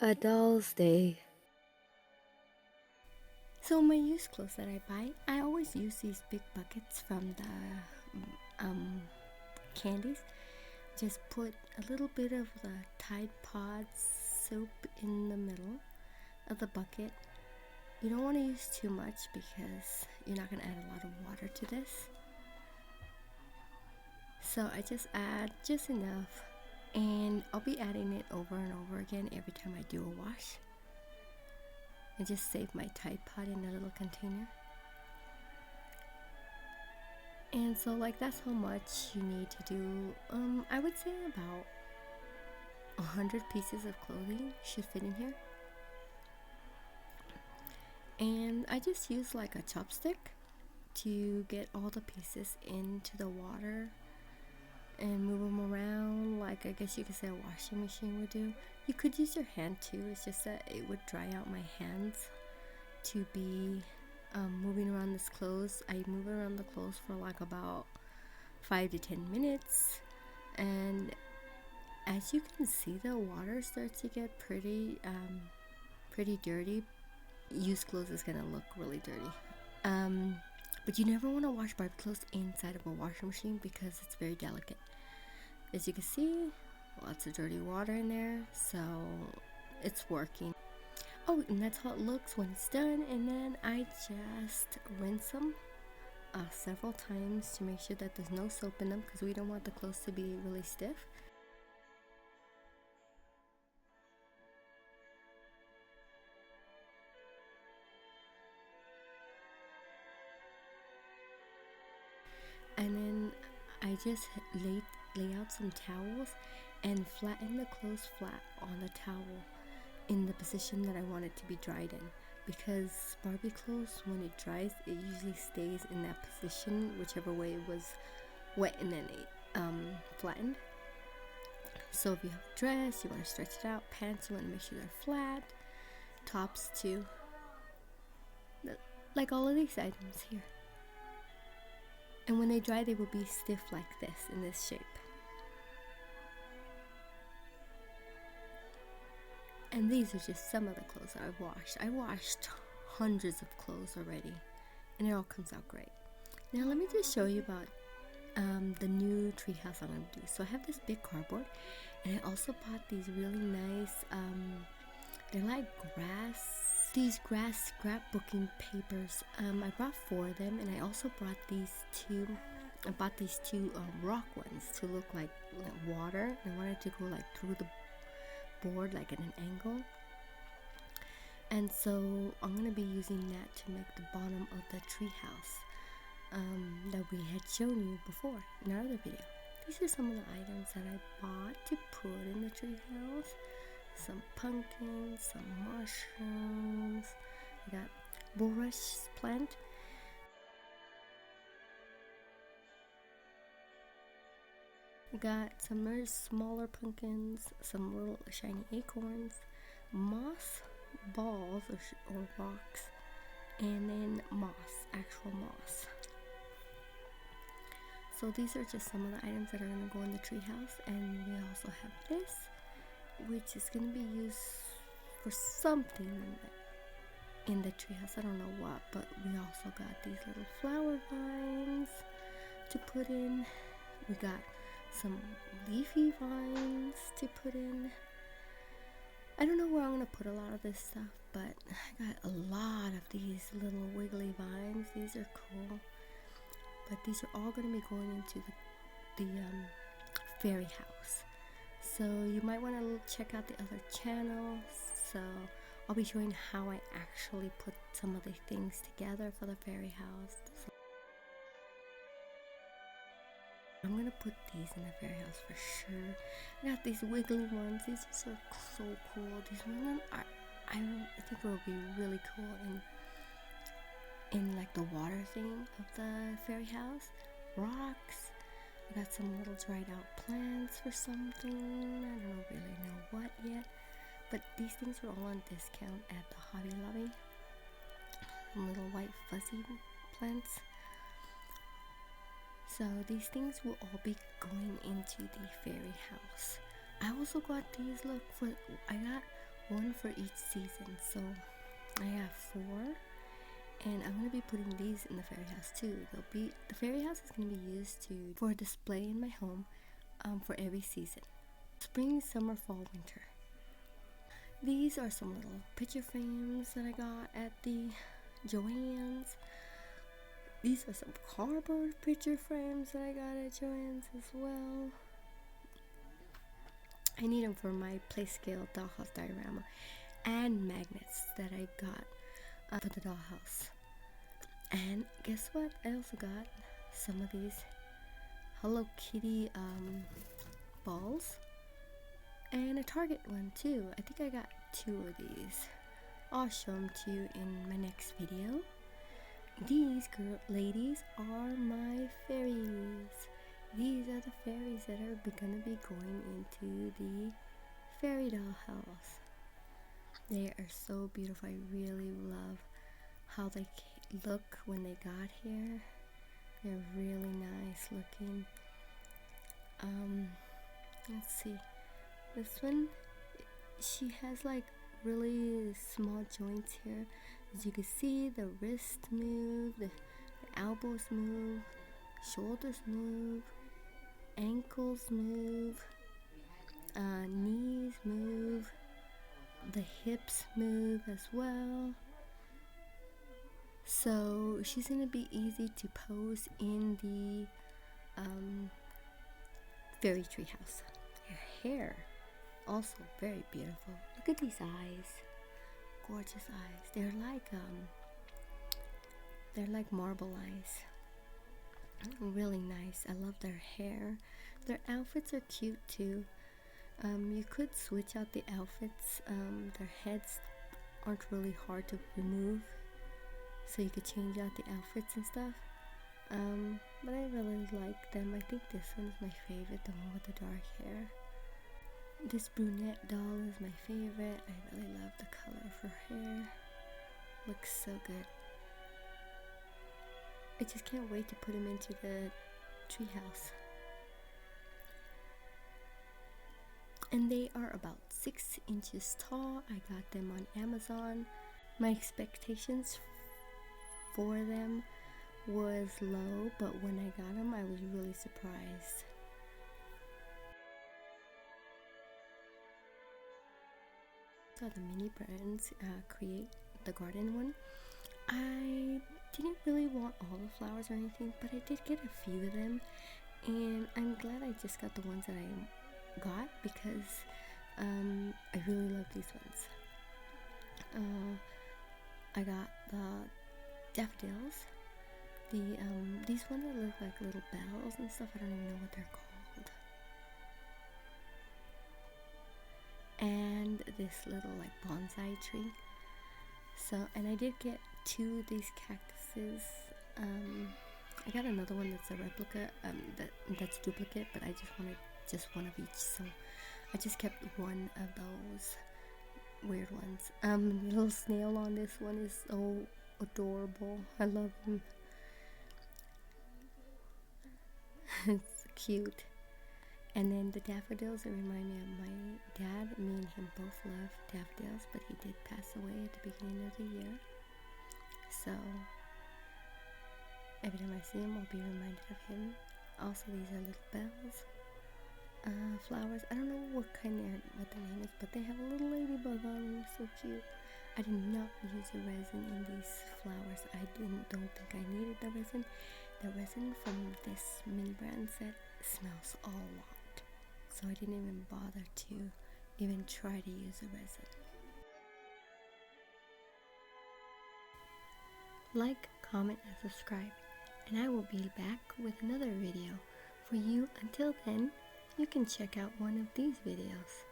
A doll's day. So my used clothes that I buy, I always use these big buckets from the candies. Just put a little bit of the Tide Pod soap in the middle of the bucket. You don't want to use too much because you're not going to add a lot of water to this. So I just add just enough, and I'll be adding it over and over again every time I do a wash. I just save my Tide Pod in a little container. And so like that's how much you need to do. I would say about 100 pieces of clothing should fit in here. And I just use like a chopstick to get all the pieces into the water and move them around, like I guess you could say a washing machine would do. You could use your hand too, it's just that it would dry out my hands to be moving around this clothes. I move around the clothes for like about 5 to 10 minutes, and as you can see, the water starts to get pretty dirty. Used clothes is gonna look really dirty. But you never want to wash Barbie clothes inside of a washing machine because it's very delicate. As you can see, lots of dirty water in there, so it's working. Oh, and that's how it looks when it's done. And then I just rinse them several times to make sure that there's no soap in them because we don't want the clothes to be really stiff. And then I just lay out some towels and flatten the clothes flat on the towel in the position that I want it to be dried in, because Barbie clothes, when it dries, it usually stays in that position whichever way it was wet and then it flattened. So if you have a dress, you want to stretch it out. Pants, you want to make sure they're flat. Tops too, like all of these items here. And when they dry, they will be stiff like this, in this shape. And these are just some of the clothes that I've washed. I washed hundreds of clothes already, and it all comes out great. Now let me just show you about the new treehouse I'm going to do. So I have this big cardboard, and I also bought these really nice, they're like these grass scrapbooking papers. I brought 4 of them, and I also brought these two. I bought these 2 rock ones to look like water. I wanted to go like through the board, like at an angle. And so I'm gonna be using that to make the bottom of the treehouse that we had shown you before in our other video. These are some of the items that I bought to put in the treehouse. Some pumpkins, some mushrooms. I got bulrush plant. I got some more smaller pumpkins, some little shiny acorns, moss balls or rocks, and then moss, actual moss. So these are just some of the items that are going to go in the treehouse, and we also have this, which is going to be used for something in the treehouse. I don't know what, but we also got these little flower vines to put in. We got some leafy vines to put in. I don't know where I'm going to put a lot of this stuff, but I got a lot of these little wiggly vines. These are cool. But these are all going to be going into the fairy house. So you might want to check out the other channels. So I'll be showing how I actually put some of the things together for the fairy house. So I'm gonna put these in the fairy house for sure. I got these wiggly ones. These are so cool. These ones are, I think will be really cool in like the water theme of the fairy house. Rocks. I got some little dried out plants for something. I don't really know what yet. But these things were all on discount at the Hobby Lobby. Some little white fuzzy plants. So these things will all be going into the fairy house. I also got these, I got one for each season. So I have 4, and I'm gonna be putting these in the fairy house too. The fairy house is gonna be used for display in my home for every season: spring, summer, fall, winter. These are some little picture frames that I got at the Joanns. These are some cardboard picture frames that I got at Joanns as well. I need them for my play-scale dollhouse diorama, and magnets that I got for the dollhouse. And guess what? I also got some of these Hello Kitty balls, and a Target one too. I think I got 2 of these. I'll show them to you in my next video. These ladies are my fairies. These are the fairies that are gonna be going into the fairy doll house. They are so beautiful. I really love how they look when they got here. They're really nice looking. Let's see. This one, she has like really small joints here. As you can see, the wrists move, the elbows move, shoulders move, ankles move, knees move, the hips move as well. So she's gonna be easy to pose in the fairy tree house. Her hair, also very beautiful. Look at these eyes, gorgeous eyes. They're like marble eyes. Really nice. I love their hair. Their outfits are cute too. You could switch out the outfits. Their heads aren't really hard to remove, so you could change out the outfits and stuff. But I really like them. I think this one is my favorite, the one with the dark hair. This brunette doll is my favorite. I really love the color of her hair. Looks so good. I just can't wait to put him into the treehouse. And they are about 6 inches tall. I got them on Amazon. My expectations for them was low, but when I got them, I was really surprised. So the mini brands create the garden one. I didn't really want all the flowers or anything, but I did get a few of them, and I'm glad I just got the ones that I got because I really love these ones. I got the daffodils, these ones that look like little bells and stuff. I don't even know what they're called. And this little like bonsai tree. So, and I did get 2 of these cactuses. I got another one that's a replica, that's duplicate, but I just wanted just one of each, so I just kept one of those weird ones. The little snail on this one is so adorable. I love him. It's cute. And then the daffodils, they remind me of my dad. Me and him both love daffodils, but he did pass away at the beginning of the year. So every time I see him, I'll be reminded of him. Also, these are little bells, flowers. I don't know what the name is, but they have a little ladybug on them. So cute. I did not use the resin in these flowers. I don't think I needed the resin. The resin from this mini brand set smells a lot, so I didn't even bother to even try to use the resin. Like, comment, and subscribe, and I will be back with another video for you. Until then, you can check out one of these videos.